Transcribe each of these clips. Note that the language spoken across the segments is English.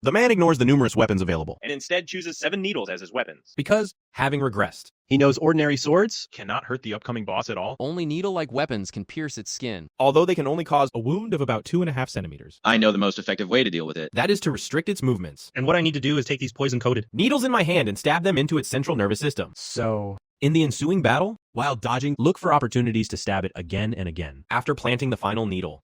The man ignores the numerous weapons available, and instead chooses 7 needles as his weapons. because, having regressed, He knows ordinary swords Cannot hurt the upcoming boss at all. Only needle-like weapons can pierce its skin. although they can only cause a wound of about 2.5 centimeters. I know the most effective way to deal with it. That is to restrict its movements. And what I need to do is take these poison-coated Needles in my hand and stab them into its central nervous system. So, In the ensuing battle, while dodging, look for opportunities to stab it again and again. After planting the final needle,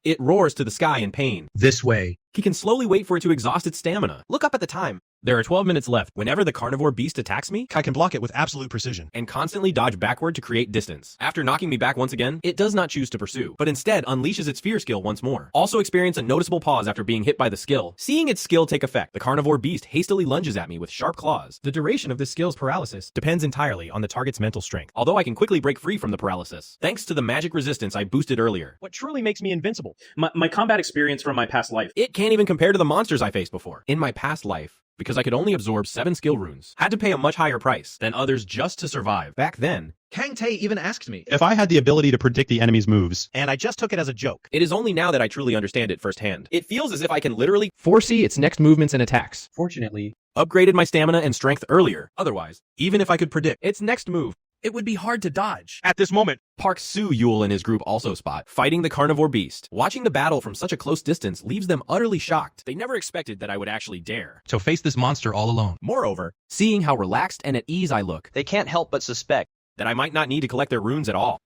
it roars to the sky in pain. this way. He can slowly wait for it to exhaust its stamina. Look up at the time. There are 12 minutes left. Whenever the carnivore beast attacks me, I can block it with absolute precision. and constantly dodge backward to create distance. After knocking me back once again, it does not choose to pursue, but instead unleashes its fear skill once more. Also experience a noticeable pause after being hit by the skill. Seeing its skill take effect, the carnivore beast hastily lunges at me with sharp claws. The duration of this skill's paralysis depends entirely on the target's mental strength, although I can quickly break free from the paralysis, thanks to the magic resistance I boosted earlier. What truly makes me invincible? My combat experience from my past life. It can't even compare to the monsters I faced before. In my past life, because I could only absorb 7 skill runes, had to pay a much higher price than others just to survive. Back then, Kang Tae even asked me if I had the ability to predict the enemy's moves, and I just took it as a joke. it is only now that I truly understand it firsthand. It feels as if I can literally foresee its next movements and attacks. Fortunately, upgraded my stamina and strength earlier. Otherwise, even if I could predict Its next move, it would be hard to dodge. At this moment, Park Soo-yul and his group also spot, fighting the carnivore beast. Watching the battle from such a close distance leaves them utterly shocked. They never expected that I would actually dare. So face this monster all alone. Moreover, seeing how relaxed and at ease I look, They can't help but suspect. that I might not need to collect their runes at all.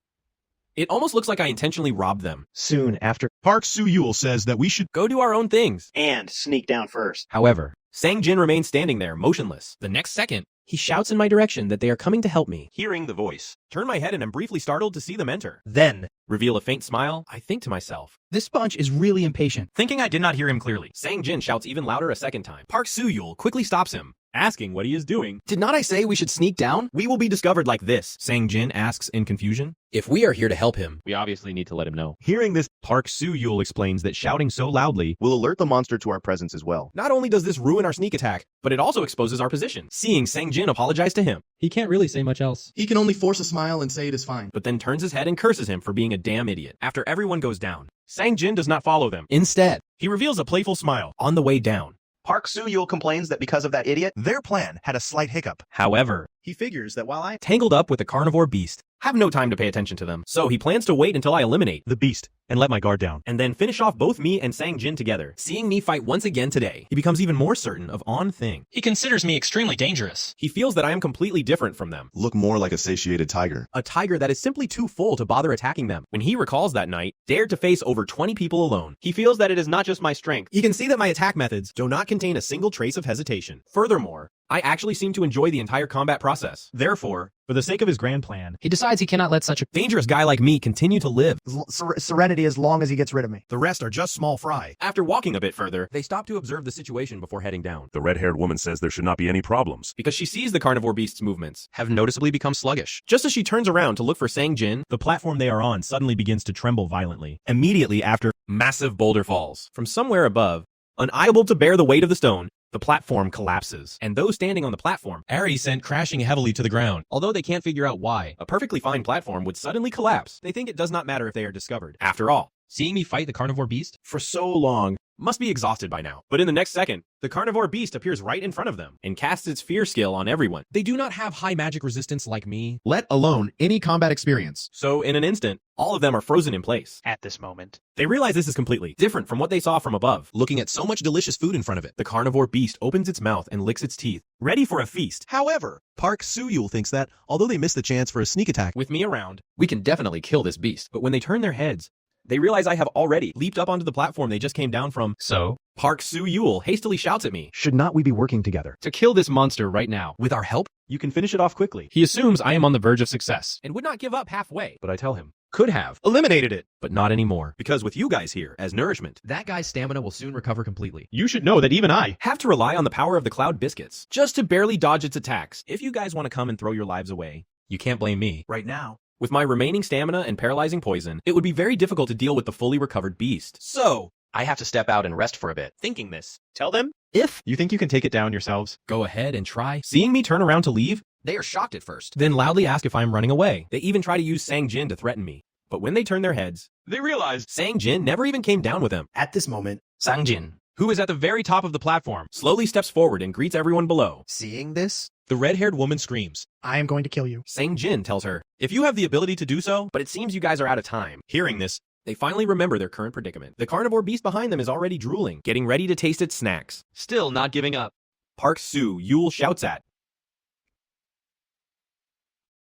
It almost looks like I intentionally robbed them. Soon after, Park Soo-yul says that we should Go do our own things. and sneak down first. However, Sang Jin remains standing there, motionless. The next second, he shouts in my direction that they are coming to help me. Hearing the voice. Turn my head and am briefly startled to see them enter. then, Reveal a faint smile. I think to myself. this bunch is really impatient. Thinking I did not hear him clearly, Sang Jin shouts even louder a second time. Park Soo-yul quickly stops him, asking what he is doing. Did not I say we should sneak down? We will be discovered like this, Sang Jin asks in confusion. If we are here to help him, We obviously need to let him know. hearing this, Park Soo-yul explains that shouting so loudly Will alert the monster to our presence as well. not only does this ruin our sneak attack, but it also exposes our position. Seeing Sang Jin apologize to him, He can't really say much else. He can only force a smile and say it is fine. but then turns his head and curses him for being a damn idiot. After everyone goes down, Sang Jin does not follow them. Instead, He reveals a playful smile on the way down. Park Soo-yul complains that because of that idiot, Their plan had a slight hiccup. However, He figures that while I tangled up with the carnivore beast, have no time to pay attention to them. So he plans to wait until I eliminate the beast and let my guard down. and then finish off both me and Sang Jin together. Seeing me fight once again today, he becomes even more certain of one thing. He considers me extremely dangerous. He feels that I am completely different from them. look more like a satiated tiger. A tiger that is simply too full to bother attacking them. When he recalls that night, dared to face over 20 people alone, he feels that it is not just my strength. He can see that my attack methods do not contain a single trace of hesitation. Furthermore, I actually seem to enjoy the entire combat process. Therefore, for the sake of his grand plan, he decides he cannot let such a dangerous guy like me continue to live. Serenity as long as he gets rid of me. The rest are just small fry. After walking a bit further, they stop to observe the situation before heading down. The red-haired woman says there should not be any problems. Because she sees the carnivore beast's movements. have noticeably become sluggish. Just as she turns around to look for Sang Jin, the platform they are on suddenly begins to tremble violently. Immediately after, massive boulder falls. From somewhere above, unable to bear the weight of the stone, the platform collapses, and those standing on the platform are sent crashing heavily to the ground. Although they can't figure out why, a perfectly fine platform would suddenly collapse. They think it does not matter if they are discovered. After all, Seeing me fight the carnivore beast, for so long, must be exhausted by now. But in the next second, the carnivore beast appears right in front of them and casts its fear skill on everyone. they do not have high magic resistance like me. Let alone any combat experience. So in an instant, all of them are frozen in place. At this moment. They realize this is completely different from what they saw from above. Looking at so much delicious food in front of it. The carnivore beast opens its mouth and licks its teeth, ready for a feast. However, Park Soo-yul thinks that, although they missed the chance for a sneak attack, With me around, we can definitely kill this beast. But when they turn their heads, they realize I have already leaped up onto the platform they just came down from. so, Park Soo-yul hastily shouts at me Should not we be working together? to kill this monster right now. With our help, You can finish it off quickly. He assumes I am on the verge of success and would not give up halfway. But I tell him, could have eliminated it, but not anymore. Because with you guys here as nourishment, that guy's stamina will soon recover completely. you should know that even I have to rely on the power of the cloud biscuits just to barely dodge its attacks. If you guys want to come and throw your lives away, you can't blame me. right now, With my remaining stamina and paralyzing poison, it would be very difficult to deal with the fully recovered beast. So, I have to step out and rest for a bit. thinking this, Tell them If you think you can take it down yourselves. go ahead and try. Seeing me turn around to leave, they are shocked at first, then loudly ask if I'm running away. They even try to use Sang Jin to threaten me. But when they turn their heads, they realize Sang Jin never even came down with them. at this moment, Sang Jin, who is at the very top of the platform, slowly steps forward and greets everyone below. Seeing this, The red-haired woman screams. I am going to kill you. Sang Jin tells her, if you have the ability to do so, but it seems you guys are out of time. Hearing this, they finally remember their current predicament. The carnivore beast behind them is already drooling, getting ready to taste its snacks. Still not giving up. Park Soo Yul shouts at,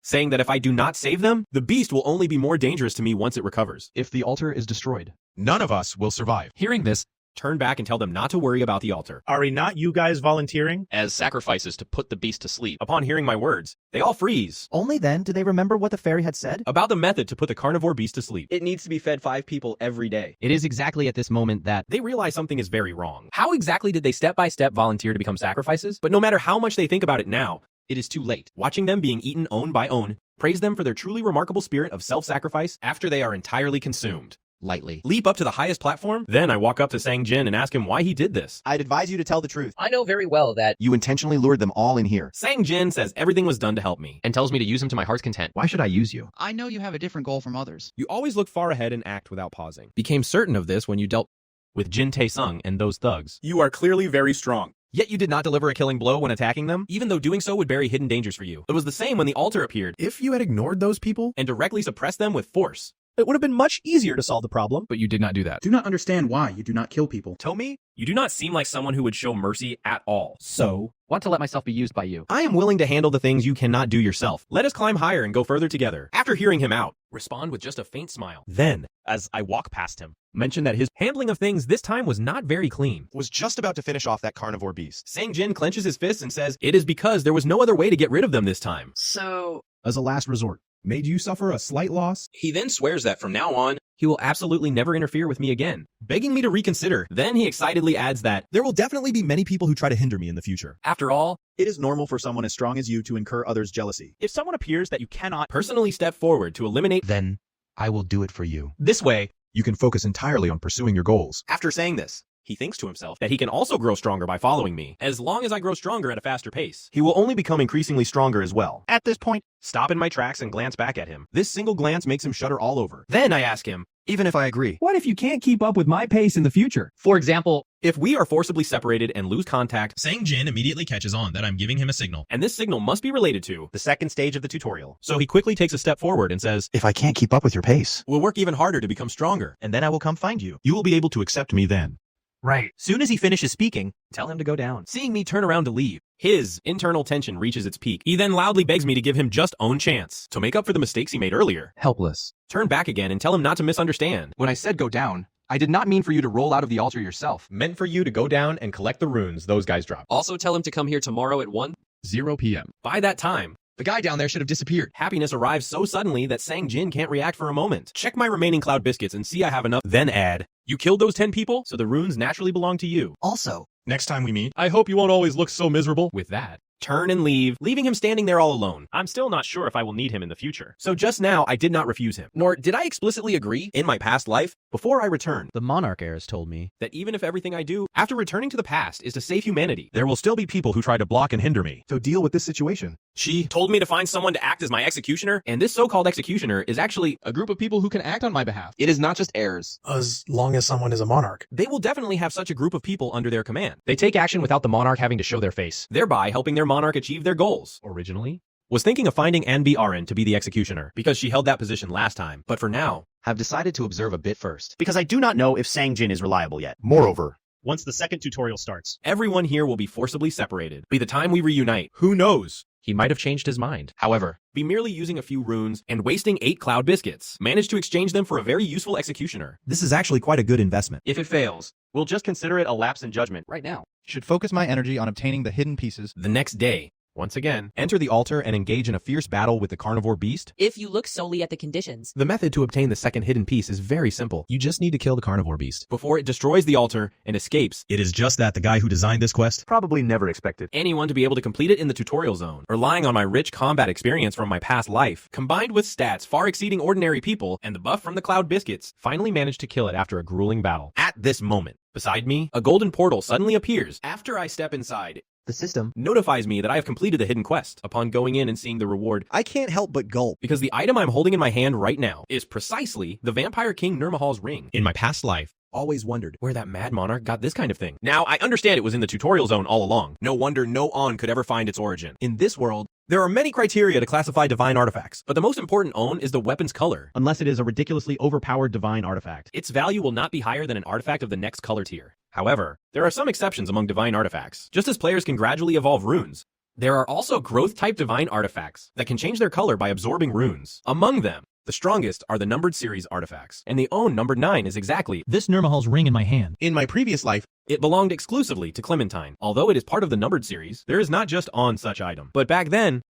saying that if I do not save them, the beast will only be more dangerous to me once it recovers. if the altar is destroyed. None of us will survive. Hearing this, Turn back and tell them not to worry about the altar. Are not you guys volunteering? As sacrifices to put the beast to sleep. Upon hearing my words, they all freeze. Only then do they remember what the fairy had said? About the method to put the carnivore beast to sleep. It needs to be fed 5 people every day. it is exactly at this moment that They realize something is very wrong. How exactly did they step-by-step volunteer to become sacrifices? But no matter how much they think about it now, it is too late. Watching them being eaten own by own, praise them for their truly remarkable spirit of self-sacrifice after they are entirely consumed. lightly. Leap up to the highest platform? Then I walk up to Sang Jin and ask him why he did this. I'd advise you to tell the truth. I know very well that. You intentionally lured them all in here. Sang Jin says everything was done to help me. And tells me to use him to my heart's content. Why should I use you? I know you have a different goal from others. You always look far ahead and act without pausing. Became certain of this when you dealt with Jin Tae-sung and those thugs. You are clearly very strong. Yet you did not deliver a killing blow when attacking them, even though doing so would bury hidden dangers for you. It was the same when the altar appeared. If you had ignored those people, and directly suppressed them with force. it would have been much easier to solve the problem. But you did not do that. Do not understand why you do not kill people. Tomi, you do not seem like someone who would show mercy at all. So, Want to let myself be used by you. I am willing to handle the things you cannot do yourself. Let us climb higher and go further together. After hearing him out, respond with just a faint smile. Then, as I walk past him, mention that his handling of things this time was not very clean. Was just about to finish off that carnivore beast. Sang Jin clenches his fists and says, it is because there was no other way to get rid of them this time. So, As a last resort, made you suffer a slight loss? He then swears that from now on, he will absolutely never interfere with me again, begging me to reconsider. Then he excitedly adds that, There will definitely be many people who try to hinder me in the future. after all, It is normal for someone as strong as you to incur others' jealousy. If someone appears that you cannot personally step forward to eliminate Then I will do it for you. this way. You can focus entirely on pursuing your goals. After saying this, he thinks to himself that he can also grow stronger by following me. As long as I grow stronger at a faster pace, he will only become increasingly stronger as well. At this point, stop in my tracks and glance back at him. This single glance makes him shudder all over. Then I ask him, Even if I agree. What if you can't keep up with my pace in the future? For example, if we are forcibly separated and lose contact, Sang Jin immediately catches on that I'm giving him a signal. and this signal must be related to, The second stage of the tutorial. so he quickly takes a step forward and says, If I can't keep up with your pace. we'll work even harder to become stronger. And then I will come find you. You will be able to accept me then. Right. Soon as he finishes speaking, tell him to go down. Seeing me turn around to leave, his internal tension reaches its peak. He then loudly begs me to give him just own chance to make up for the mistakes he made earlier. Helpless. Turn back again and tell him not to misunderstand. When I said go down, I did not mean for you to roll out of the altar yourself. Meant for you to go down and collect the runes those guys dropped. also tell him to come here tomorrow at 1. 0 p.m. By that time, The guy down there should have disappeared. happiness arrives so suddenly that Sang Jin can't react for a moment. Check my remaining cloud biscuits and see I have enough. Then add, you killed those 10 people, so the runes naturally belong to you. Also, Next time we meet, I hope you won't always look so miserable. With that, turn and leave, leaving him standing there all alone. I'm still not sure if I will need him in the future. So just now, I did not refuse him. Nor did I explicitly agree, in my past life, before I returned, The monarch heirs told me. that even if everything I do, after returning to the past, is to save humanity. There will still be people who try to block and hinder me. So deal with this situation. She told me to find someone to act as my executioner, and this so-called executioner is actually, A group of people who can act on my behalf. It is not just heirs. As long as someone is a monarch. they will definitely have such a group of people under their command, They take action without the monarch having to show their face. thereby helping their monarch achieve their goals. Originally, Was thinking of finding Anbi Arin to be the executioner, because she held that position last time, but for now, Have decided to observe a bit first. Because I do not know if Sang Jin is reliable yet. Moreover, once the second tutorial starts. everyone here will be forcibly separated. By the time we reunite, who knows? he might have changed his mind. However, Be merely using a few runes and wasting 8 cloud biscuits, manage to exchange them for a very useful executioner. This is actually quite a good investment. If it fails, we'll just consider it a lapse in judgment. right now. Should focus my energy on obtaining the hidden pieces. The next day, once again, enter the altar and engage in a fierce battle with the carnivore beast. if you look solely at the conditions, The method to obtain the second hidden piece is very simple. You just need to kill the carnivore beast. Before it destroys the altar and escapes, It is just that the guy who designed this quest probably never expected. anyone to be able to complete it in the tutorial zone, relying on my rich combat experience from my past life, combined with stats far exceeding ordinary people and the buff from the cloud biscuits, finally managed to kill it after a grueling battle. At this moment, beside me, a golden portal suddenly appears. After I step inside, the system. notifies me that I have completed the hidden quest. Upon going in and seeing the reward, I can't help but gulp. because the item I'm holding in my hand right now is precisely the Vampire King Nurmahal's ring. in my past life, Always wondered where that mad monarch got this kind of thing. Now, I understand it was in the tutorial zone all along. No wonder no On could ever find its origin. In this world, there are many criteria to classify divine artifacts, but the most important On is the weapon's color. Unless it is a ridiculously overpowered divine artifact. Its value will not be higher than an artifact of the next color tier. However, there are some exceptions among divine artifacts. Just as players can gradually evolve runes, there are also growth-type divine artifacts that can change their color by absorbing runes. Among them, the strongest are the numbered series artifacts, and the On number 9 is exactly This Nurmahal's ring in my hand. In my previous life, it belonged exclusively to Clementine. Although it is part of the numbered series, there is not just On such item. But back then,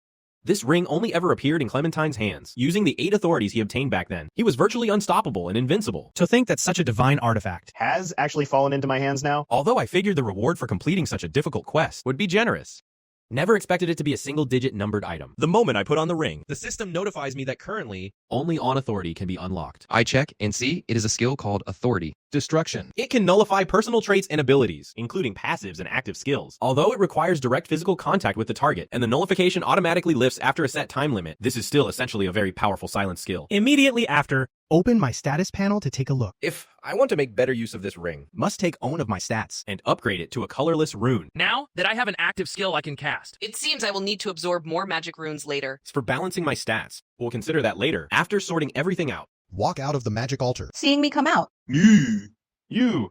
this ring only ever appeared in Clementine's hands. Using the 8 authorities he obtained back then, he was virtually unstoppable and invincible. To think that such a divine artifact Has actually fallen into my hands now. Although I figured the reward for completing such a difficult quest would be generous. Never expected it to be a single-digit numbered item. The moment I put on the ring, the system notifies me that currently, only On authority can be unlocked. I check and see it is a skill called Authority. destruction. It can nullify personal traits and abilities, including passives and active skills. Although it requires direct physical contact with the target, and the nullification automatically lifts after a set time limit, this is still essentially a very powerful silent skill. immediately after, open my status panel to take a look. If I want to make better use of this ring, Must take own of my stats. and upgrade it to a colorless rune, Now that I have an active skill I can cast. It seems I will need to absorb more magic runes later. it's for balancing my stats. We'll consider that later, after sorting everything out. Walk out of the magic altar. Seeing me come out. You.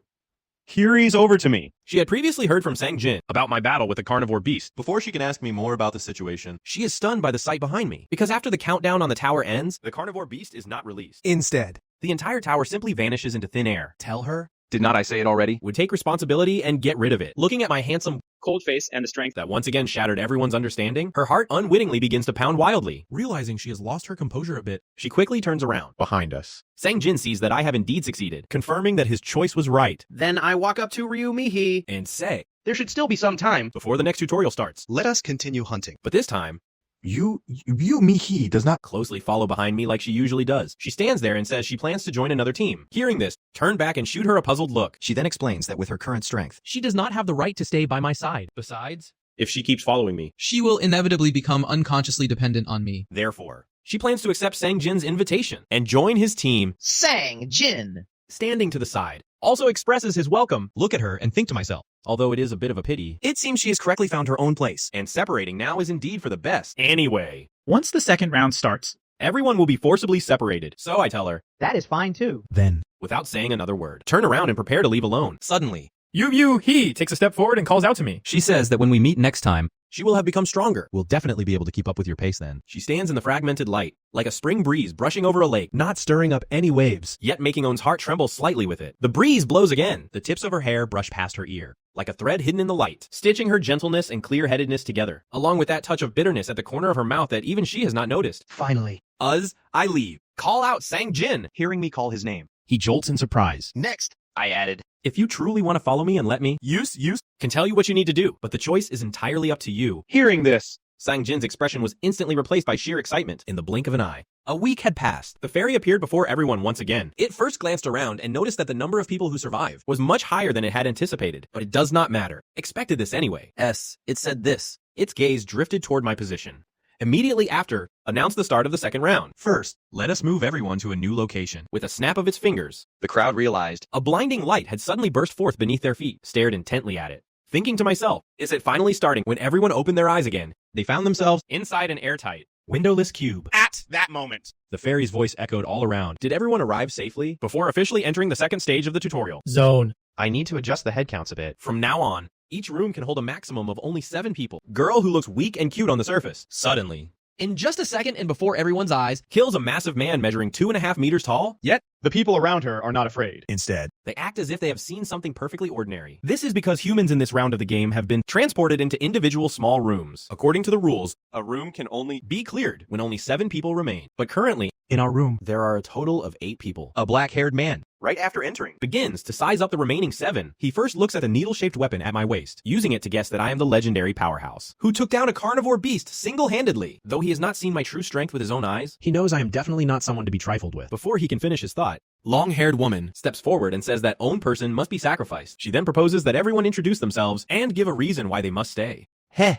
Kiri's over to me. She had previously heard from Sang Jin about my battle with the carnivore beast. Before she can ask me more about the situation, She is stunned by the sight behind me, because after the countdown on the tower ends, the carnivore beast is not released. Instead, The entire tower simply vanishes into thin air. tell her Did not I say it already? Would take responsibility and get rid of it. Looking at my handsome Cold face and the strength. that once again shattered everyone's understanding, her heart unwittingly begins to pound wildly. realizing she has lost her composure a bit, She quickly turns around. behind us. Sang Jin sees that I have indeed succeeded, confirming that his choice was right, Then I walk up to Ryu Mihi. and say, There should still be some time. before the next tutorial starts. Let us continue hunting. But this time, You Mihi does not. closely follow behind me like she usually does. She stands there and says she plans to join another team. Hearing this, turn back and shoot her a puzzled look. She then explains that with her current strength, She does not have the right to stay by my side. Besides, If she keeps following me, She will inevitably become unconsciously dependent on me. therefore, she plans to accept Sang Jin's invitation and join his team. Sang Jin. Standing to the side, also expresses his welcome. Look at her and think to myself, Although it is a bit of a pity, it seems she has correctly found her own place. and separating now is indeed for the best. Anyway, Once the second round starts, everyone will be forcibly separated. So I tell her, That is fine too. Then, without saying another word, turn around and prepare to leave alone. suddenly, he takes a step forward and calls out to me. she says that when we meet next time, She will have become stronger. we'll definitely be able to keep up with your pace then. She stands in the fragmented light, like a spring breeze brushing over a lake, not stirring up any waves. yet making On's heart tremble slightly with it. The breeze blows again. The tips of her hair brush past her ear, like a thread hidden in the light, stitching her gentleness and clear-headedness together, along with that touch of bitterness at the corner of her mouth that even she has not noticed. Finally, I leave. Call out Sang Jin. hearing me call his name. He jolts in surprise. Next, I added. If you truly want to follow me and let me, use, can tell you what you need to do, but the choice is entirely up to you. Hearing this, Sang Jin's expression was instantly replaced by sheer excitement in the blink of an eye. A week had passed. The fairy appeared before everyone once again. It first glanced around and noticed that the number of people who survived was much higher than it had anticipated, but it does not matter. Expected this anyway. It said this. Its gaze drifted toward my position. Immediately after, announced the start of the second round. First, let us move everyone to a new location. With a snap of its fingers, The crowd realized. a blinding light had suddenly burst forth beneath their feet, stared intently at it. Thinking to myself, is it finally starting? When everyone opened their eyes again, they found themselves inside an airtight, windowless cube. at that moment, The fairy's voice echoed all around. Did everyone arrive safely before officially entering the second stage of the tutorial? zone. I need to adjust the head counts a bit. From now on, each room can hold a maximum of only 7 people. Girl who looks weak and cute on the surface, suddenly, in just a second and before everyone's eyes, kills a massive man measuring 2.5 meters tall. yet the people around her are not afraid. Instead, They act as if they have seen something perfectly ordinary. This is because humans in this round of the game have been transported into individual small rooms. According to the rules, a room can only be cleared when only 7 people remain. But currently, in our room, there are a total of 8 people. A black-haired man, Right after entering, begins to size up the remaining 7. He first looks at the needle-shaped weapon at my waist, using it to guess that I am the legendary powerhouse, who took down a carnivore beast single-handedly. Though he has not seen my true strength with his own eyes, He knows I am definitely not someone to be trifled with. before he can finish his thought, long-haired woman steps forward and says that own person must be sacrificed. She then proposes that everyone introduce themselves and give a reason why they must stay.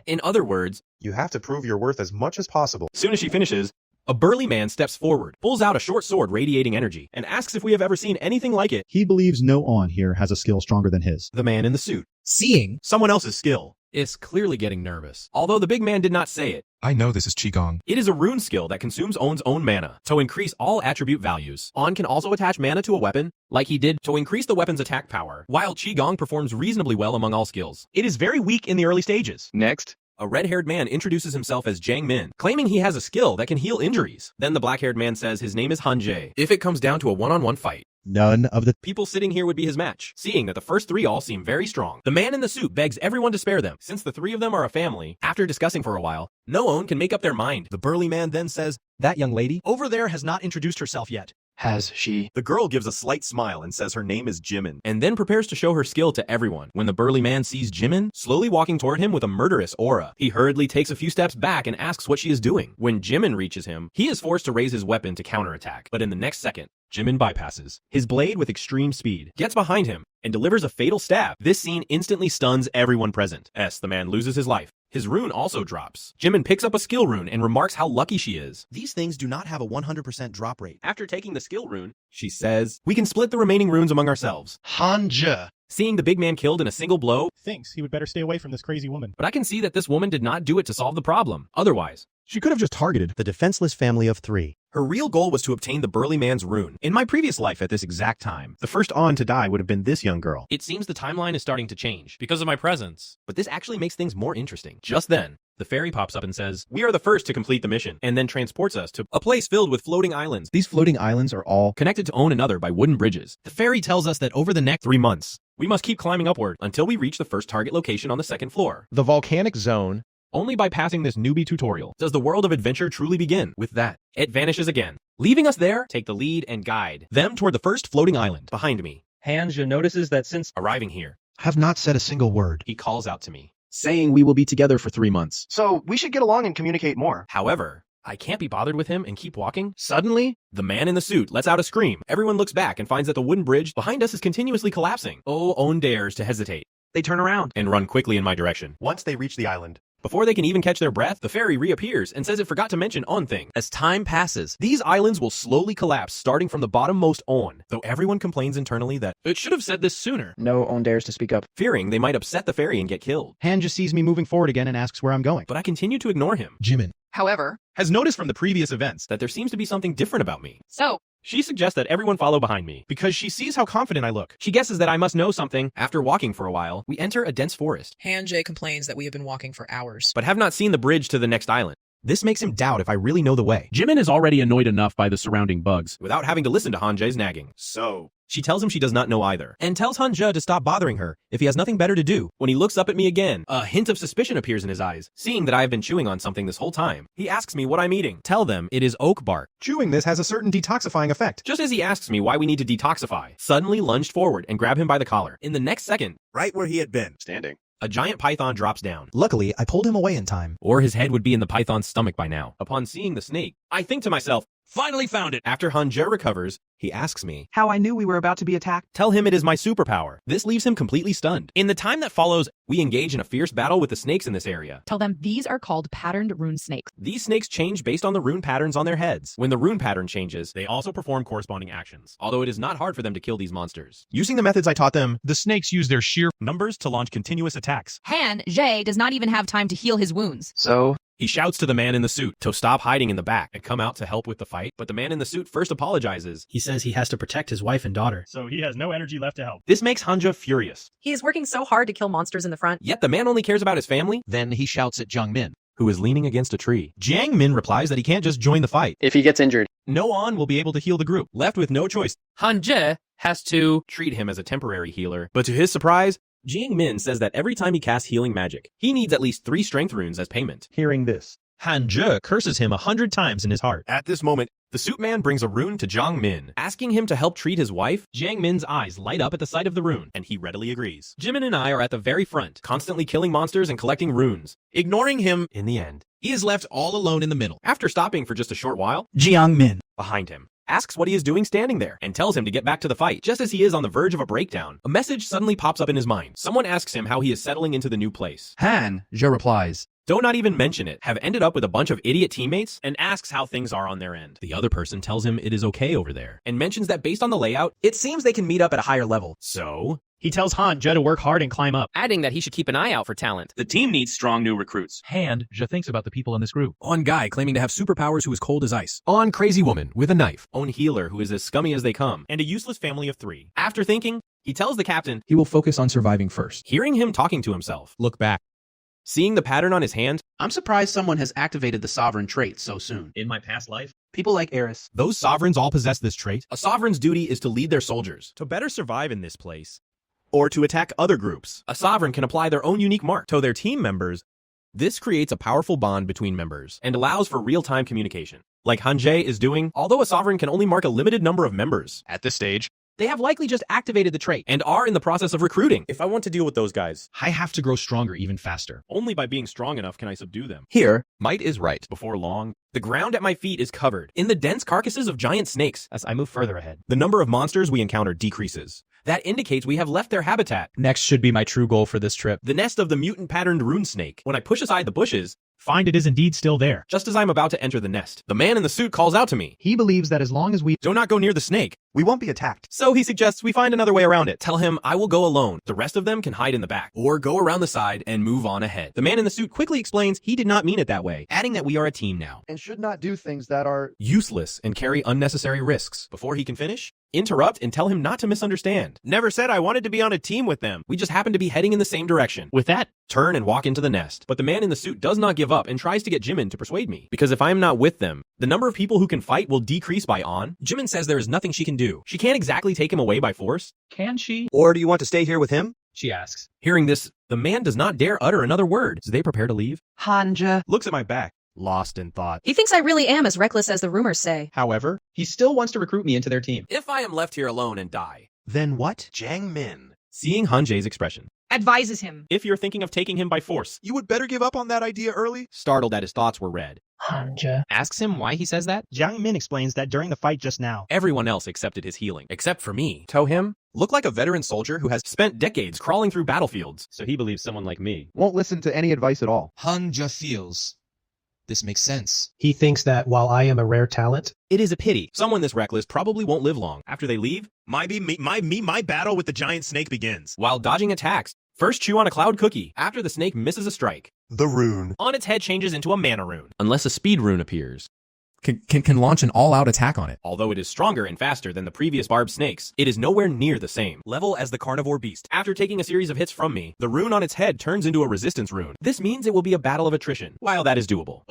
In other words, You have to prove your worth as much as possible. soon as she finishes, A burly man steps forward, pulls out a short sword radiating energy, and asks if we have ever seen anything like it. He believes no on here has a skill stronger than his. The man in the suit, Seeing someone else's skill, is clearly getting nervous. Although the big man did not say it. I know this is Qigong. It is a rune skill that consumes On's own mana to increase all attribute values. On can also attach mana to a weapon, like he did to increase the weapon's attack power, while Qigong performs reasonably well among all skills. It is very weak in the early stages. Next. A red-haired man introduces himself as Jiang Min, claiming he has a skill that can heal injuries. Then the black-haired man says his name is Han Jie. If it comes down to a one-on-one fight, None of the people sitting here would be his match, seeing that the first three all seem very strong. The man in the suit begs everyone to spare them, since the three of them are a family. After discussing for a while, no one can make up their mind. The burly man then says, That young lady over there has not introduced herself yet. Has she? The girl gives a slight smile and says her name is Jimin. and then prepares to show her skill to everyone. When the burly man sees Jimin slowly walking toward him with a murderous aura, he hurriedly takes a few steps back and asks what she is doing. When Jimin reaches him, he is forced to raise his weapon to counterattack, but in the next second, Jimin bypasses. His blade with extreme speed gets behind him and delivers a fatal stab. This scene instantly stuns everyone present. The man loses his life. His rune also drops. Jimin picks up a skill rune and remarks how lucky she is. These things do not have a 100% drop rate. After taking the skill rune, she says, we can split the remaining runes among ourselves. Hanja. Seeing the big man killed in a single blow, Thinks he would better stay away from this crazy woman. but I can see that this woman did not do it to solve the problem. Otherwise, She could have just targeted The defenseless family of 3. her real goal was to obtain the burly man's rune. In my previous life at this exact time, the first On to die would have been this young girl. It seems the timeline is starting to change because of my presence. But this actually makes things more interesting. Just then, the fairy pops up and says, we are the first to complete the mission, and then transports us to a place filled with floating islands. These floating islands are all Connected to own another by wooden bridges. The fairy tells us that over the next 3 months, we must keep climbing upward until we reach the first target location on the second floor. the volcanic zone. Only by passing this newbie tutorial does the world of adventure truly begin. With that, it vanishes again, leaving us there, take the lead and guide them toward the first floating island. Behind me, Hanja notices that since arriving here, Have not said a single word. he calls out to me. Saying we will be together for 3 months. So we should get along and communicate more. However, I can't be bothered with him and keep walking. Suddenly, the man in the suit lets out a scream. Everyone looks back and finds that the wooden bridge behind us is continuously collapsing. Oh, Own dares to hesitate they turn around. and run quickly in my direction. Once they reach the island, Before they can even catch their breath, the fairy reappears and says it forgot to mention On thing. As time passes, these islands will slowly collapse starting from the bottommost On, though everyone complains internally that it should have said this sooner, No one dares to speak up. fearing they might upset the fairy and get killed. Han just sees me moving forward again and asks where I'm going. But I continue to ignore him. Jimin. However, has noticed from the previous events That there seems to be something different about me. so She suggests that everyone follow behind me. because she sees how confident I look. She guesses that I must know something. After walking for a while, we enter a dense forest, Hanjay complains that we have been walking for hours. but have not seen the bridge to the next island. This makes him doubt if I really know the way. Jimin is already annoyed enough by the surrounding bugs. Without having to listen to Hanjae's nagging. So, She tells him she does not know either, and tells Hanja to stop bothering her if he has nothing better to do. When he looks up at me again, a hint of suspicion appears in his eyes. Seeing that I have been chewing on something this whole time, he asks me what I'm eating. Tell them it is oak bark. chewing this has a certain detoxifying effect. Just as he asks me why we need to detoxify, suddenly lunged forward and grab him by the collar. In the next second, Right where he had been. Standing. a giant python drops down. Luckily, I pulled him away in time. Or his head would be in the python's stomach by now. Upon seeing the snake, I think to myself, finally found it. After Hanja recovers, he asks me how I knew we were about to be attacked. Tell him it is my superpower. This leaves him completely stunned. In the time that follows, we engage in a fierce battle with the snakes in this area. Tell them these are called patterned rune snakes. These snakes change based on the rune patterns on their heads. When the rune pattern changes, they also perform corresponding actions. Although it is not hard for them to kill these monsters. Using the methods I taught them, the snakes use their sheer numbers to launch continuous attacks. Han Jie does not even have time to heal his wounds. So He shouts to the man in the suit to stop hiding in the back and come out to help with the fight, but the man in the suit first apologizes. He says he has to protect his wife and daughter. so he has no energy left to help. This makes Hanja furious. He is working so hard to kill monsters in the front. Yet the man only cares about his family, Then he shouts at Jiang Min. who is leaning against a tree. Jiang Min replies that he can't just join the fight. If he gets injured. No On will be able to heal the group. Left with no choice, Hanje has to treat him as a temporary healer. But to his surprise, Jiang Min says that every time he casts healing magic, he needs at least 3 strength runes as payment. Hearing this, Hanja curses him 100 times in his heart. At this moment, the suit man brings a rune to Jiang Min, asking him to help treat his wife. Jiang Min's eyes light up at the sight of the rune, and he readily agrees. Jimin and I are at the very front, constantly killing monsters and collecting runes. Ignoring him, in the end, he is left all alone in the middle. After stopping for just a short while, Jiang Min. behind him, asks what he is doing standing there, and tells him to get back to the fight. Just as he is on the verge of a breakdown, a message suddenly pops up in his mind. Someone asks him how he is settling into the new place. Han Jie replies, don't not even mention it, have ended up with a bunch of idiot teammates, and asks how things are on their end. The other person tells him it is okay over there, and mentions that based on the layout, It seems they can meet up at a higher level. so... He tells Hanja to work hard and climb up. adding that he should keep an eye out for talent. The team needs strong new recruits. And Je thinks about the people in this group. On guy claiming to have superpowers who is cold as ice. On crazy woman with a knife. Own healer who is as scummy as they come. And a useless family of 3. After thinking, he tells the captain, He will focus on surviving first. hearing him talking to himself. Look back. Seeing the pattern on his hand, I'm surprised someone has activated the sovereign trait so soon. In my past life, People like Eris. Those sovereigns all possess this trait. a sovereign's duty is to lead their soldiers. To better survive in this place, or to attack other groups, a sovereign can apply their own unique mark to their team members. This creates a powerful bond between members and allows for real-time communication. Like Hanje is doing, although a sovereign can only mark a limited number of members. At this stage, They have likely just activated the trait and are in the process of recruiting. If I want to deal with those guys, I have to grow stronger even faster. only by being strong enough can I subdue them. here, might is right. Before long, the ground at my feet is covered in the dense carcasses of giant snakes. As I move further ahead. The number of monsters we encounter decreases. That indicates we have left their habitat. Next should be my true goal for this trip. The nest of the mutant-patterned rune snake. When I push aside the bushes, Find it is indeed still there. just as I'm about to enter the nest, the man in the suit calls out to me. He believes that as long as we Do not go near the snake. We won't be attacked. So he suggests we find another way around it. Tell him I will go alone. The rest of them can hide in the back, or go around the side and move on ahead. The man in the suit quickly explains he did not mean it that way, adding that we are a team now. And should not do things that are Useless and carry unnecessary risks. Before he can finish, interrupt and tell him not to misunderstand. Never said I wanted to be on a team with them. We just happen to be heading in the same direction. With that, turn and walk into the nest. But the man in the suit does not give up and tries to get Jimin to persuade me. Because if I am not with them, the number of people who can fight will decrease by on. Jimin says there is nothing she can do. She can't exactly take him away by force. Can she? Or do you want to stay here with him? She asks. Hearing this, the man does not dare utter another word. So they prepare to leave. Hanja. Looks at my back, lost in thought. He thinks I really am as reckless as the rumors say. However, he still wants to recruit me into their team. If I am left here alone and die. Then what? Jiang Min. Seeing Hanjae's expression. Advises him. If you're thinking of taking him by force. You would better give up on that idea early. Startled that his thoughts were read. Hanja. Asks him why he says that. Jiang Min explains that during the fight just now, Everyone else accepted his healing, except for me. Tow him? Look like a veteran soldier who has spent decades crawling through battlefields. So he believes someone like me. Won't listen to any advice at all. Hanja feels. This makes sense. he thinks that while I am a rare talent, It is a pity. Someone this reckless probably won't live long. After they leave, My battle with the giant snake begins. while dodging attacks, first chew on a cloud cookie. After the snake misses a strike, The rune. on its head changes into a mana rune. Unless a speed rune appears. Can launch an all-out attack on it. Although it is stronger and faster than the previous barbed snakes, it is nowhere near the same level as the carnivore beast. After taking a series of hits from me, the rune on its head turns into a resistance rune. This means it will be a battle of attrition. While that is doable.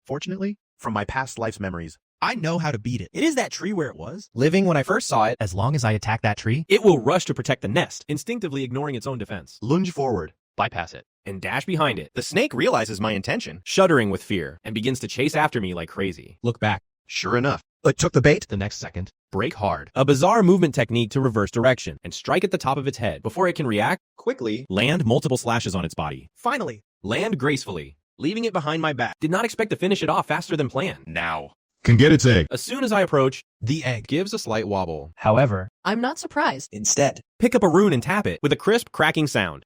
fortunately, from my past life's memories. I know how to beat it. It is that tree where it was. Living when I first saw it, as long as I attack that tree, It will rush to protect the nest, instinctively ignoring its own defense, Lunge forward. bypass it. and dash behind it, The snake realizes my intention. shuddering with fear, and begins to chase after me like crazy. Look back. Sure enough. It took the bait. The next second, Break hard. A bizarre movement technique to reverse direction, and strike at the top of its head. Before it can react, Quickly. land multiple slashes on its body. Finally. Land gracefully. Leaving it behind my back. Did not expect to finish it off faster than planned. Now. Can get its egg. As soon as I approach, the egg. gives a slight wobble. However, I'm not surprised. Instead. Pick up a rune and tap it with a crisp, cracking sound.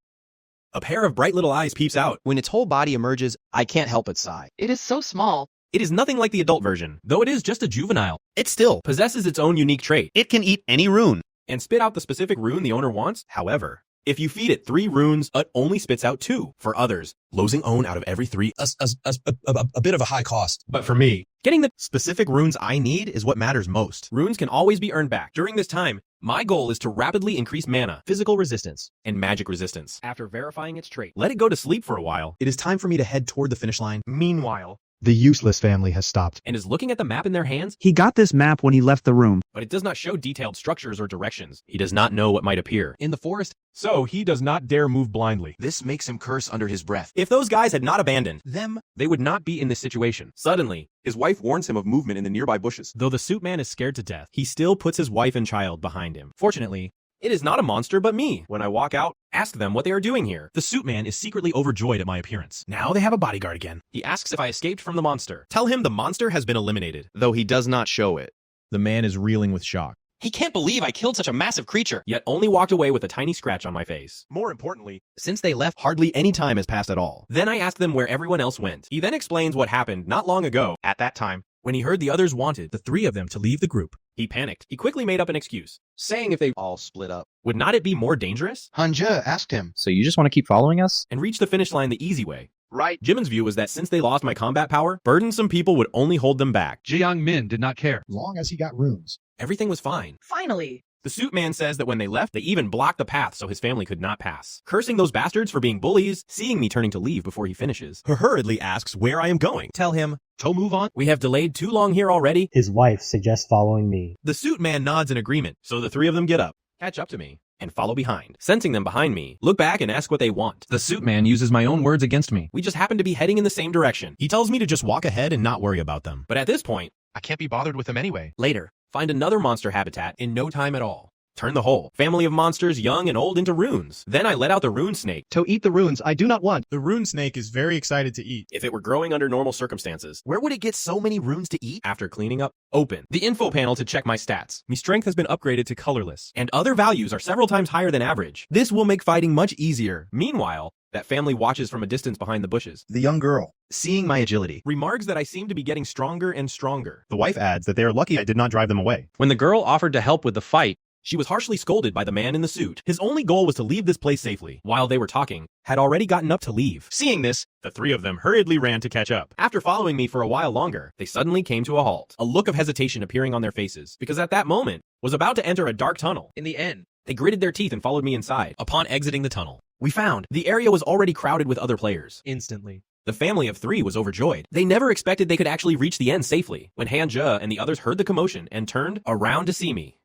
A pair of bright little eyes peeps out. When its whole body emerges, I can't help but sigh. It is so small. It is nothing like the adult version, though it is just a juvenile. It still Possesses its own unique trait, It can eat any rune. and spit out the specific rune the owner wants. However, if you feed it 3 runes, it only spits out 2 for others, losing own out of every 3. A bit of a high cost. But for me, Getting the specific runes I need is what matters most. runes can always be earned back. During this time, my goal is to rapidly increase mana, Physical resistance. and magic resistance. After verifying its trait, let it go to sleep for a while, It is time for me to head toward the finish line. Meanwhile, The useless family has stopped. and is looking at the map in their hands, He got this map when he left the room. but it does not show detailed structures or directions. He does not know what might appear In the forest, So he does not dare move blindly. this makes him curse under his breath. If those guys had not abandoned, Them. they would not be in this situation. Suddenly, His wife warns him of movement in the nearby bushes. though the suit man is scared to death, he still puts his wife and child behind him. Fortunately, it is not a monster but me. When I walk out, ask them what they are doing here. the suit man is secretly overjoyed at my appearance. Now they have a bodyguard again. He asks if I escaped from the monster. Tell him the monster has been eliminated, though he does not show it. The man is reeling with shock. He can't believe I killed such a massive creature. Yet only walked away with a tiny scratch on my face. More importantly, Since they left, hardly any time has passed at all. Then I ask them where everyone else went. He then explains what happened not long ago. At that time, when he heard the others wanted, The 3 of them to leave the group. he panicked. He quickly made up an excuse. Saying if they all split up. Would not it be more dangerous? Hanja asked him. So you just want to keep following us? And reach the finish line the easy way. right. Jimin's view was that since they lost my combat power, burdensome people would only hold them back. Jiang Min did not care. As long as he got runes. Everything was fine. Finally. The suit man says that when they left, they even blocked the path so his family could not pass. Cursing those bastards for being bullies, seeing me turning to leave before he finishes, he hurriedly asks where I am going. Tell him. To move on? We have delayed too long here already. His wife suggests following me. The suit man nods in agreement, so the 3 of them get up, catch up to me, and follow behind. Sensing them behind me, look back and ask what they want. The suit man uses my own words against me. We just happen to be heading in the same direction. He tells me to just walk ahead and not worry about them. But at this point, I can't be bothered with them anyway. later, find another monster habitat in no time at all. Turn the whole family of monsters, young and old, into runes. Then I let out the rune snake. To eat the runes I do not want. The rune snake is very excited to eat. If it were growing under normal circumstances, Where would it get so many runes to eat? after cleaning up, open the info panel to check my stats. My strength has been upgraded to colorless, and other values are several times higher than average. This will make fighting much easier. Meanwhile, that family watches from a distance behind the bushes. The young girl. Seeing my agility. Remarks that I seem to be getting stronger and stronger. The wife adds that they are lucky I did not drive them away. When the girl offered to help with the fight, She was harshly scolded by the man in the suit. His only goal was to leave this place safely. While they were talking, had already gotten up to leave. Seeing this, the 3 of them hurriedly ran to catch up. After following me for a while longer, they suddenly came to a halt. A look of hesitation appearing on their faces, because at that moment, was about to enter a dark tunnel. In the end, they gritted their teeth and followed me inside. Upon exiting the tunnel, we found the area was already crowded with other players. Instantly. The family of 3 was overjoyed. They never expected they could actually reach the end safely. When Hanja and the others heard the commotion and turned around to see me,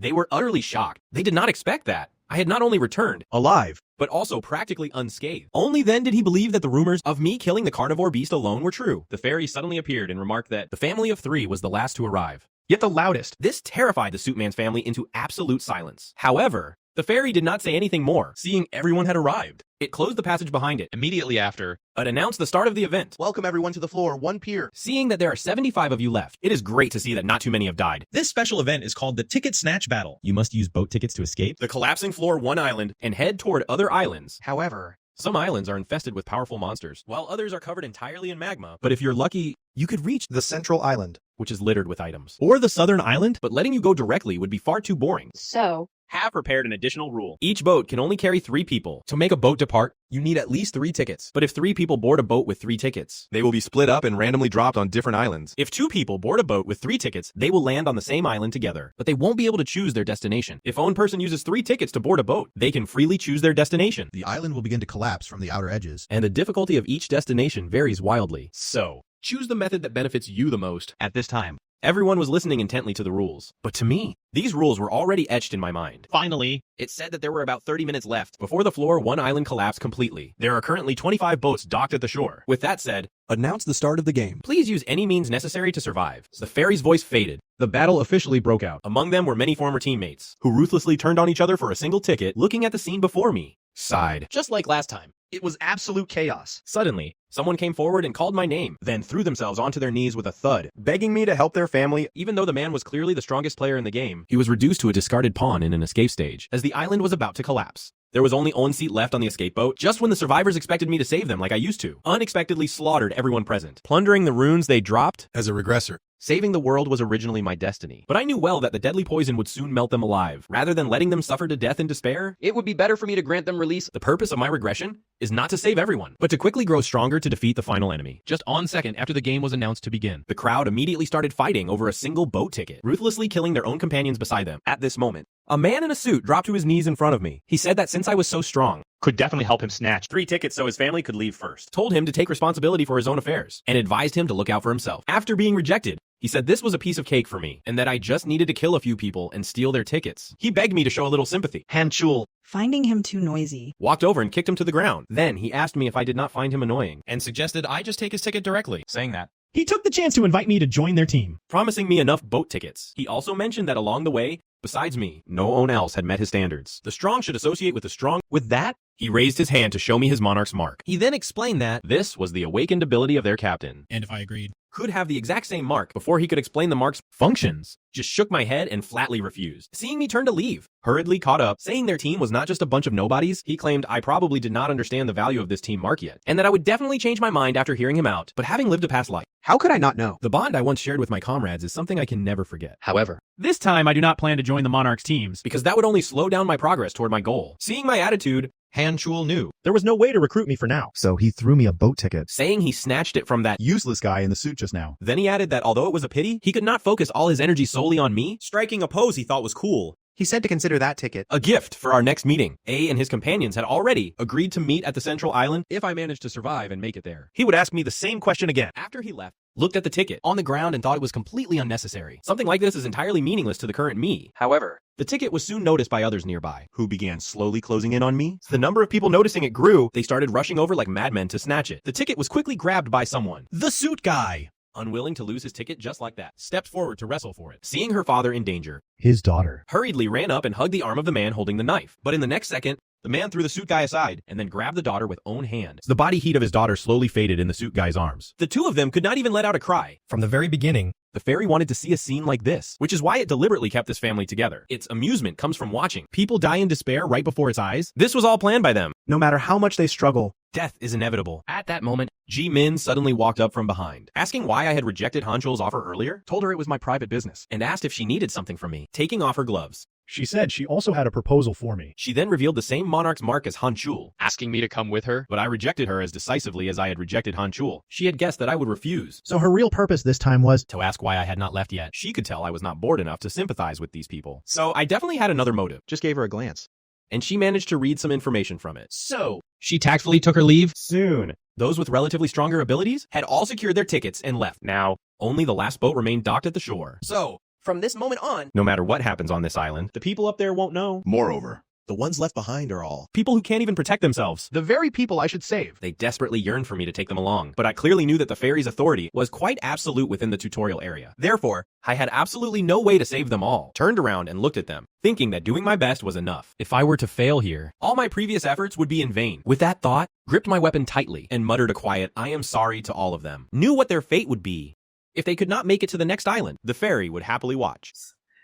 they were utterly shocked. They did not expect that. I had not only returned, alive, but also practically unscathed. Only then did he believe that the rumors of me killing the carnivore beast alone were true. The fairy suddenly appeared and remarked that the family of 3 was the last to arrive, yet the loudest. This terrified the suitman's family into absolute silence. However, the fairy did not say anything more, seeing everyone had arrived. It closed the passage behind it. immediately after, It announced the start of the event. Welcome everyone to the floor, 1 pier. Seeing that there are 75 of you left, it is great to see that not too many have died. This special event is called the Ticket Snatch Battle. You must use boat tickets to escape. The collapsing floor 1 island and head toward other islands. However, some islands are infested with powerful monsters, while others are covered entirely in magma. But if you're lucky, you could reach The central island. which is littered with items. Or the southern island. But letting you go directly would be far too boring. So, have prepared an additional rule. Each boat can only carry 3 people. To make a boat depart, you need at least 3 tickets. But if 3 people board a boat with 3 tickets, they will be split up and randomly dropped on different islands. If 2 people board a boat with 3 tickets, they will land on the same island together, but they won't be able to choose their destination. If one person uses 3 tickets to board a boat, they can freely choose their destination. The island will begin to collapse from the outer edges. And the difficulty of each destination varies wildly. So, choose the method that benefits you the most at this time. Everyone was listening intently to the rules, but to me, these rules were already etched in my mind. Finally, it said that there were about 30 minutes left before the floor 1 island collapsed completely. There are currently 25 boats docked at the shore. With that said, announce the start of the game. Please use any means necessary to survive. The fairy's voice faded. The battle officially broke out. Among them were many former teammates, who ruthlessly turned on each other for a single ticket, looking at the scene before me. Sighed. Just like last time. It was absolute chaos. Suddenly, someone came forward and called my name, then threw themselves onto their knees with a thud, begging me to help their family. Even though the man was clearly the strongest player in the game, he was reduced to a discarded pawn in an escape stage, as the island was about to collapse. There was only one seat left on the escape boat, just when the survivors expected me to save them like I used to. Unexpectedly slaughtered everyone present, plundering the runes they dropped. As a regressor, saving the world was originally my destiny, but I knew well that the deadly poison would soon melt them alive. Rather than letting them suffer to death in despair, it would be better for me to grant them release. The purpose of my regression is not to save everyone, but to quickly grow stronger to defeat the final enemy. Just on second after the game was announced to begin, the crowd immediately started fighting over a single boat ticket, ruthlessly killing their own companions beside them. At this moment, a man in a suit dropped to his knees in front of me. He said that since I was so strong, could definitely help him snatch 3 tickets so his family could leave first. Told him to take responsibility for his own affairs, and advised him to look out for himself. After being rejected, he said this was a piece of cake for me, and that I just needed to kill a few people and steal their tickets. He begged me to show a little sympathy. Hanchul, finding him too noisy, walked over and kicked him to the ground. Then he asked me if I did not find him annoying, and suggested I just take his ticket directly. Saying that, he took the chance to invite me to join their team, promising me enough boat tickets. He also mentioned that along the way, besides me, no one else had met his standards. The strong should associate with the strong. With that, he raised his hand to show me his monarch's mark. He then explained that this was the awakened ability of their captain. And if I agreed, could have the exact same mark before he could explain the mark's functions. Just shook my head and flatly refused. Seeing me turn to leave, hurriedly caught up, saying their team was not just a bunch of nobodies. He claimed I probably did not understand the value of this team mark yet, and that I would definitely change my mind after hearing him out. But having lived a past life, how could I not know? The bond I once shared with my comrades is something I can never forget. However, this time I do not plan to join the Monarch's teams, because that would only slow down my progress toward my goal. Seeing my attitude, Hanchul knew there was no way to recruit me for now. So he threw me a boat ticket, saying he snatched it from that useless guy in the suit just now. Then he added that although it was a pity, he could not focus all his energy solely on me, striking a pose he thought was cool. He said to consider that ticket a gift for our next meeting. A and his companions had already agreed to meet at the central island if I managed to survive and make it there. He would ask me the same question again. After he left, looked at the ticket on the ground and thought it was completely unnecessary. Something like this is entirely meaningless to the current me. However, the ticket was soon noticed by others nearby, who began slowly closing in on me. The number of people noticing it grew. They started rushing over like madmen to snatch it. The ticket was quickly grabbed by someone. The suit guy, unwilling to lose his ticket just like that, stepped forward to wrestle for it. Seeing her father in danger, his daughter hurriedly ran up and hugged the arm of the man holding the knife. But in the next second, the man threw the suit guy aside and then grabbed the daughter with own hand. The body heat of his daughter slowly faded in the suit guy's arms. The two of them could not even let out a cry. From the very beginning, the fairy wanted to see a scene like this, which is why it deliberately kept this family together. Its amusement comes from watching people die in despair right before its eyes. This was all planned by them. No matter how much they struggle, death is inevitable. At that moment, Ji-min suddenly walked up from behind, asking why I had rejected Hanchul's offer earlier, told her it was my private business, and asked if she needed something from me, taking off her gloves. She said she also had a proposal for me. She then revealed the same monarch's mark as Hanchul, asking me to come with her, but I rejected her as decisively as I had rejected Hanchul. She had guessed that I would refuse. So her real purpose this time was to ask why I had not left yet. She could tell I was not bored enough to sympathize with these people. So I definitely had another motive. Just gave her a glance, and she managed to read some information from it. So she tactfully took her leave. Soon, those with relatively stronger abilities had all secured their tickets and left. Now, only the last boat remained docked at the shore. So, from this moment on, no matter what happens on this island, the people up there won't know. Moreover, the ones left behind are all people who can't even protect themselves. The very people I should save. They desperately yearned for me to take them along, but I clearly knew that the fairy's authority was quite absolute within the tutorial area. Therefore, I had absolutely no way to save them all. Turned around and looked at them, thinking that doing my best was enough. If I were to fail here, all my previous efforts would be in vain. With that thought, gripped my weapon tightly and muttered a quiet, "I am sorry" to all of them. Knew what their fate would be. If they could not make it to the next island, the fairy would happily watch.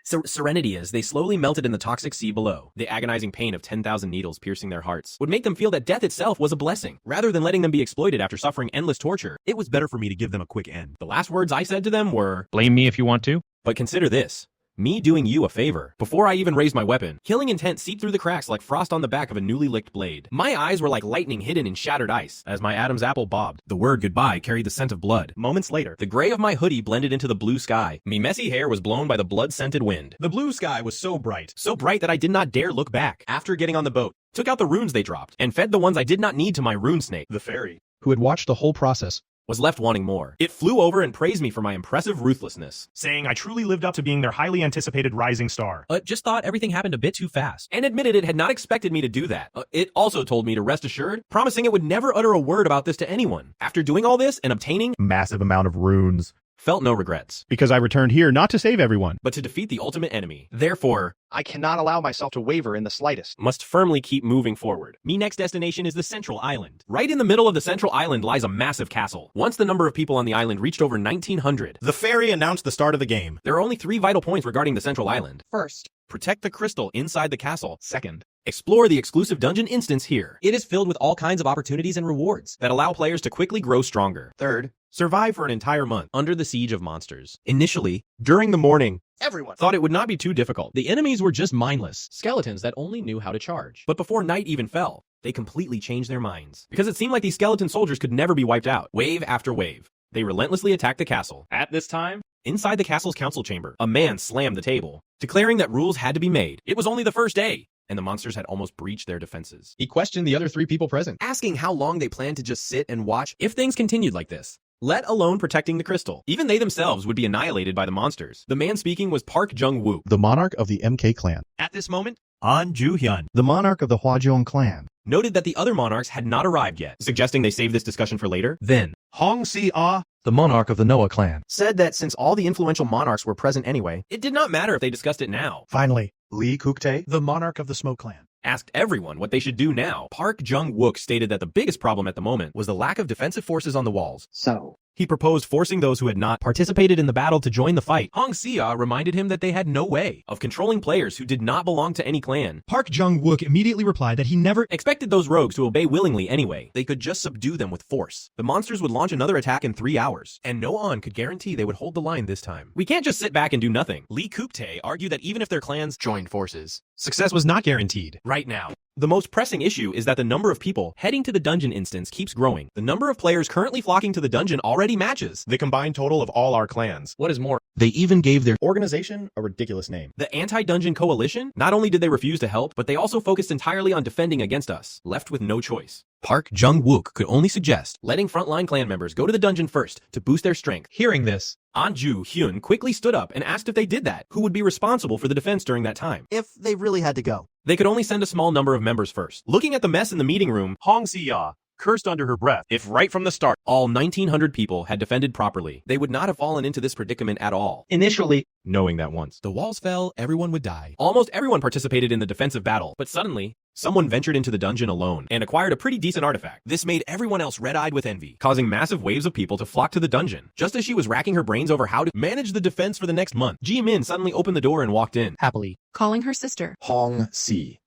Serenity as they slowly melted in the toxic sea below. The agonizing pain of 10,000 needles piercing their hearts would make them feel that death itself was a blessing. Rather than letting them be exploited after suffering endless torture, it was better for me to give them a quick end. The last words I said to them were, "Blame me if you want to, but consider this. Me doing you a favor. Before I even raised my weapon, killing intent seeped through the cracks like frost on the back of a newly licked blade. My eyes were like lightning hidden in shattered ice as my Adam's apple bobbed. The word goodbye carried the scent of blood. Moments later, the gray of my hoodie blended into the blue sky. Me messy hair was blown by the blood-scented wind. The blue sky was so bright. So bright that I did not dare look back. After getting on the boat, took out the runes they dropped, and fed the ones I did not need to my rune snake. The fairy, who had watched the whole process, was left wanting more. It flew over and praised me for my impressive ruthlessness, saying I truly lived up to being their highly anticipated rising star. Just thought everything happened a bit too fast, and admitted it had not expected me to do that. It also told me to rest assured, promising it would never utter a word about this to anyone. After doing all this and obtaining massive amount of runes, felt no regrets. Because I returned here not to save everyone, but to defeat the ultimate enemy. Therefore, I cannot allow myself to waver in the slightest. Must firmly keep moving forward. Me next destination is the Central Island. Right in the middle of the Central Island lies a massive castle. Once the number of people on the island reached over 1,900, the fairy announced the start of the game. There are only 3 vital points regarding the Central Island. First, protect the crystal inside the castle. Second, explore the exclusive dungeon instance here. It is filled with all kinds of opportunities and rewards that allow players to quickly grow stronger. Third, survive for an entire month under the siege of monsters. Initially, during the morning, everyone thought it would not be too difficult. The enemies were just mindless skeletons that only knew how to charge. But before night even fell, they completely changed their minds. Because it seemed like these skeleton soldiers could never be wiped out. Wave after wave, they relentlessly attacked the castle. At this time, inside the castle's council chamber, a man slammed the table, declaring that rules had to be made. It was only the first day, and the monsters had almost breached their defenses. He questioned the other 3 people present, asking how long they planned to just sit and watch if things continued like this. Let alone protecting the crystal. Even they themselves would be annihilated by the monsters. The man speaking was Park Jung-wook, the monarch of the MK clan. At this moment, An Ju-hyun, the monarch of the Hwajeong clan, noted that the other monarchs had not arrived yet, suggesting they save this discussion for later. Then, Hong Si-ah, the monarch of the Noah clan, said that since all the influential monarchs were present anyway, it did not matter if they discussed it now. Finally, Lee Kuktae, the monarch of the Smoke clan, asked everyone what they should do now. Park Jung-wook stated that the biggest problem at the moment was the lack of defensive forces on the walls. So, he proposed forcing those who had not participated in the battle to join the fight. Hong Si-ah reminded him that they had no way of controlling players who did not belong to any clan. Park Jung-wook immediately replied that he never expected those rogues to obey willingly anyway. They could just subdue them with force. The monsters would launch another attack in 3 hours, and no one could guarantee they would hold the line this time. We can't just sit back and do nothing. Lee Kuktae argued that even if their clans joined forces, success was not guaranteed. Right now, the most pressing issue is that the number of people heading to the dungeon instance keeps growing. The number of players currently flocking to the dungeon already matches the combined total of all our clans. What is more, they even gave their organization a ridiculous name. The Anti-Dungeon Coalition? Not only did they refuse to help, but they also focused entirely on defending against us, left with no choice. Park Jung-wook could only suggest letting frontline clan members go to the dungeon first to boost their strength. Hearing this, An Ju-hyun quickly stood up and asked if they did that, who would be responsible for the defense during that time. If they really had to go. They could only send a small number of members first. Looking at the mess in the meeting room, Hong Si-ah cursed under her breath. If right from the start, all 1,900 people had defended properly, they would not have fallen into this predicament at all. Initially, knowing that once the walls fell, everyone would die. Almost everyone participated in the defensive battle, but suddenly, someone ventured into the dungeon alone and acquired a pretty decent artifact. This made everyone else red-eyed with envy, causing massive waves of people to flock to the dungeon. Just as she was racking her brains over how to manage the defense for the next month, Ji-min suddenly opened the door and walked in. Happily. Calling her sister. Hong Si.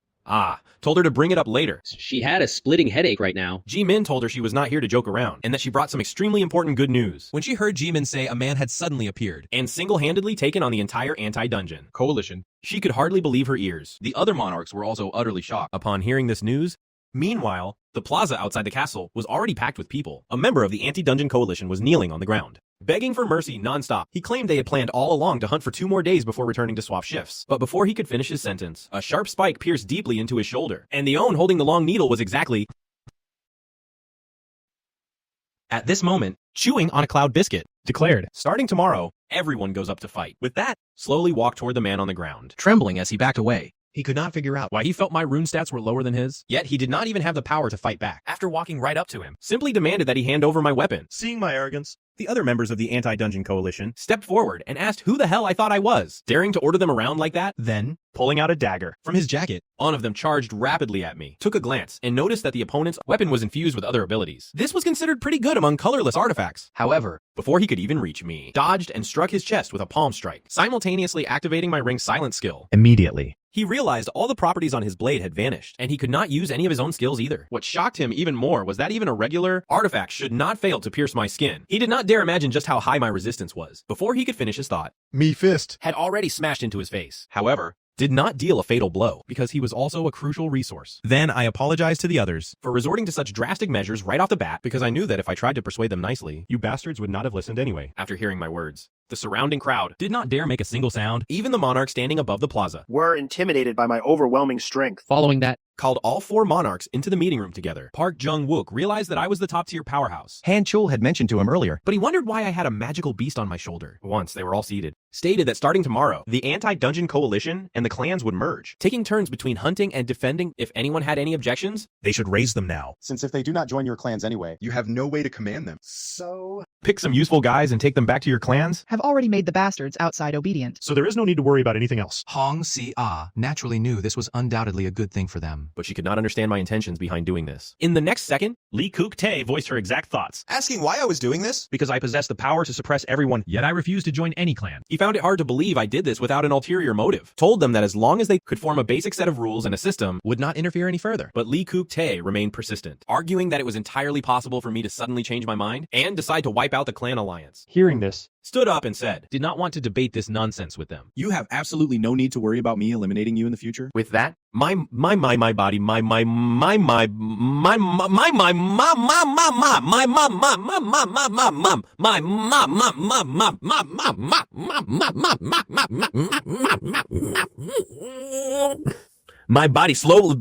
Told her to bring it up later. She had a splitting headache right now. Ji-min told her she was not here to joke around, and that she brought some extremely important good news. When she heard Ji-min say a man had suddenly appeared, and single-handedly taken on the entire anti-dungeon coalition, she could hardly believe her ears. The other monarchs were also utterly shocked upon hearing this news. Meanwhile, the plaza outside the castle was already packed with people. A member of the anti-dungeon coalition was kneeling on the ground, begging for mercy non-stop. He claimed they had planned all along to hunt for 2 more days before returning to swap shifts. But before he could finish his sentence, a sharp spike pierced deeply into his shoulder, and the one holding the long needle was exactly at this moment, chewing on a cloud biscuit, declared, starting tomorrow, everyone goes up to fight. With that, slowly walked toward the man on the ground, trembling as he backed away. He could not figure out why he felt my rune stats were lower than his, yet he did not even have the power to fight back. After walking right up to him, simply demanded that he hand over my weapon. Seeing my arrogance, The other members of the anti-dungeon coalition stepped forward and asked who the hell I thought I was, daring to order them around like that. Then, pulling out a dagger from his jacket, one of them charged rapidly at me, took a glance, and noticed that the opponent's weapon was infused with other abilities. This was considered pretty good among colorless artifacts. However, before he could even reach me, dodged and struck his chest with a palm strike, simultaneously activating my ring's silent skill. Immediately, He realized all the properties on his blade had vanished, and he could not use any of his own skills either. What shocked him even more was that even a regular artifact should not fail to pierce my skin. He did not dare imagine just how high my resistance was. Before he could finish his thought, Me fist had already smashed into his face. However, did not deal a fatal blow, because he was also a crucial resource. Then I apologized to the others For resorting to such drastic measures right off the bat, because I knew that if I tried to persuade them nicely, You bastards would not have listened anyway. after hearing my words, the surrounding crowd did not dare make a single sound. Even the monarch standing above the plaza Were intimidated by my overwhelming strength. Following that, called all 4 monarchs into the meeting room together. Park Jung-wook realized that I was the top-tier powerhouse, Han Chul had mentioned to him earlier. but he wondered why I had a magical beast on my shoulder. Once they were all seated, stated that starting tomorrow, the anti-dungeon coalition and the clans would merge, taking turns between hunting and defending. If anyone had any objections, they should raise them now. Since if they do not join your clans anyway, you have no way to command them. So... Pick some useful guys and take them back to your clans. Have already made the bastards outside obedient. So there is no need to worry about anything else. Hong Si-ah naturally knew this was undoubtedly a good thing for them. but she could not understand my intentions behind doing this. In the next second, Lee Kuk-tae voiced her exact thoughts. Asking why I was doing this? Because I possess the power to suppress everyone. Yet I refuse to join any clan. He found it hard to believe I did this without an ulterior motive. Told them that as long as they could form a basic set of rules and a system, would not interfere any further. But Lee Kuk-tae remained persistent, arguing that it was entirely possible for me to suddenly change my mind and decide to wipe out the clan alliance. Hearing this, Stood up and said, did not want to debate this nonsense with them. You have absolutely no need to worry about me eliminating you in the future. With that, my body, my body slowly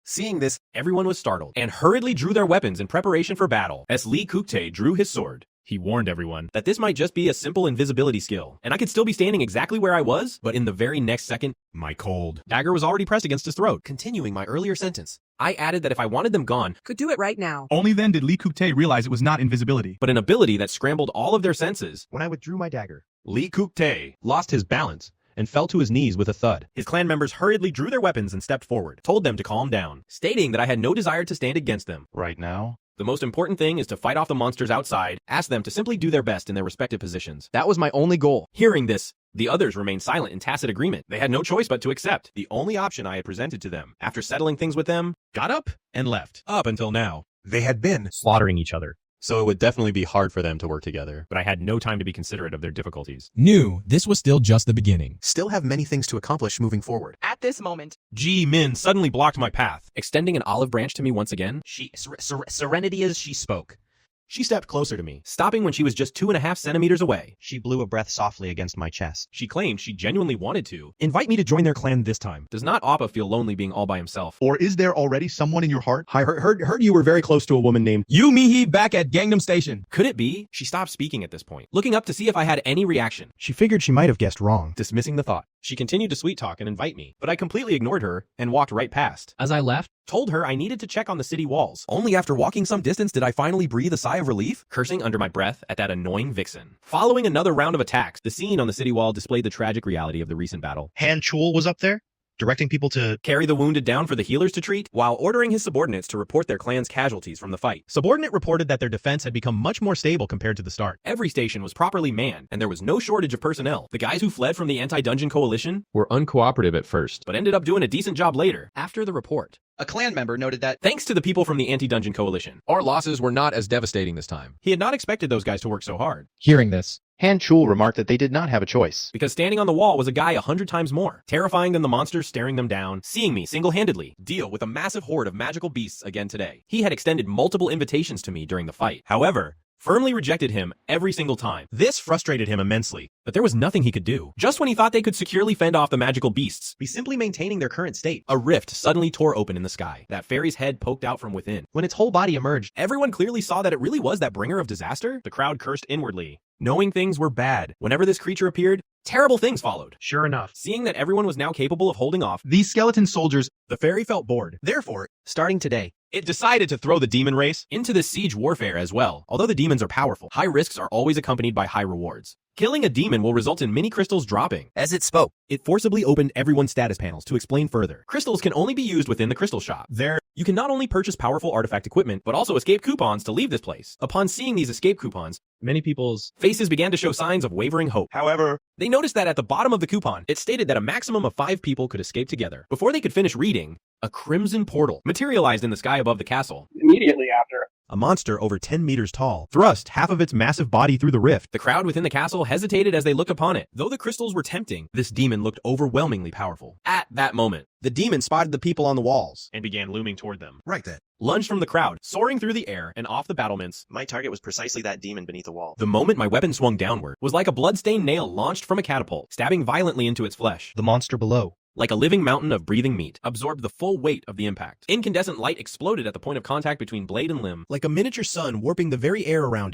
Seeing this, everyone was startled and hurriedly drew their weapons in preparation for battle. As Lee Kuk-tae drew his sword, he warned everyone that this might just be a simple invisibility skill, and I could still be standing exactly where I was, but in the very next second, my cold dagger was already pressed against his throat. Continuing my earlier sentence, I added that if I wanted them gone, Could do it right now. Only then did Lee Kuk-tae realize it was not invisibility, but an ability that scrambled all of their senses. When I withdrew my dagger, Lee Kuk-tae lost his balance and fell to his knees with a thud. His clan members hurriedly drew their weapons and stepped forward, told them to calm down, stating that I had no desire to stand against them. Right now? The most important thing is to fight off the monsters outside, ask them to simply do their best in their respective positions. that was my only goal. Hearing this, the others remained silent in tacit agreement. They had no choice but to accept the only option I had presented to them. After settling things with them, got up and left. Up until now. They had been slaughtering each other. So it would definitely be hard for them to work together. But I had no time to be considerate of their difficulties. Knew this was still just the beginning. Still have many things to accomplish moving forward. At this moment, Ji Min suddenly blocked my path, extending an olive branch to me once again. Serenity as she spoke. She stepped closer to me, stopping when she was just 2.5 centimeters away. She blew a breath softly against my chest. She claimed she genuinely wanted to. Invite me to join their clan this time. Does not Appa feel lonely being all by himself? Or is there already someone in your heart? I heard you were very close to a woman named You Mihi back at Gangnam Station. Could it be? She stopped speaking at this point, looking up to see if I had any reaction. She figured she might have guessed wrong. Dismissing the thought, She continued to sweet talk and invite me, but I completely ignored her and walked right past. As I left, Told her I needed to check on the city walls. Only after walking some distance did I finally breathe a sigh of relief. Cursing under my breath at that annoying vixen. Following another round of attacks, the scene on the city wall displayed the tragic reality of the recent battle. Han Chul was up there, directing people to Carry the wounded down for the healers to treat, while ordering his subordinates to report their clan's casualties from the fight. Subordinate reported that their defense had become much more stable compared to the start. Every station was properly manned, and there was no shortage of personnel. The guys who fled from the anti-dungeon coalition were uncooperative at first, but ended up doing a decent job later. After the report, a clan member noted that, thanks to the people from the anti-dungeon coalition, our losses were not as devastating this time. He had not expected those guys to work so hard. Hearing this, Han Chul remarked that they did not have a choice. Because standing on the wall was a guy 100 times more, terrifying than the monsters staring them down, seeing me single-handedly deal with a massive horde of magical beasts again today. He had extended multiple invitations to me during the fight. However, firmly rejected him every single time. This frustrated him immensely. But there was nothing he could do. Just when he thought they could securely fend off the magical beasts, Be simply maintaining their current state. a rift suddenly tore open in the sky. That fairy's head poked out from within. When its whole body emerged, Everyone clearly saw that it really was that bringer of disaster. The crowd cursed inwardly, knowing things were bad. Whenever this creature appeared, terrible things followed. Sure enough, Seeing that everyone was now capable of holding off, These skeleton soldiers, the fairy felt bored. Therefore, starting today, it decided to throw the demon race into this siege warfare as well. Although the demons are powerful, high risks are always accompanied by high rewards. Killing a demon will result in mini crystals dropping. As it spoke, It forcibly opened everyone's status panels to explain further. Crystals can only be used within the crystal shop. You can not only purchase powerful artifact equipment, but also escape coupons to leave this place. Upon seeing these escape coupons, many people's faces began to show signs of wavering hope. however, They noticed that at the bottom of the coupon, it stated that a maximum of 5 people could escape together. Before they could finish reading, a crimson portal materialized in the sky above the castle. Immediately after, a monster over 10 meters tall thrust half of its massive body through the rift. The crowd within the castle hesitated as they looked upon it. Though the crystals were tempting, this demon looked overwhelmingly powerful. At that moment, The demon spotted the people on the walls. and began looming toward them. right then. lunged from the crowd, soaring through the air and off the battlements. My target was precisely that demon beneath the wall. The moment my weapon swung downward was like a blood-stained nail launched from a catapult, stabbing violently into its flesh. The monster below, Like a living mountain of breathing meat, absorbed the full weight of the impact. Incandescent light exploded at the point of contact between blade and limb. like a miniature sun warping the very air around it.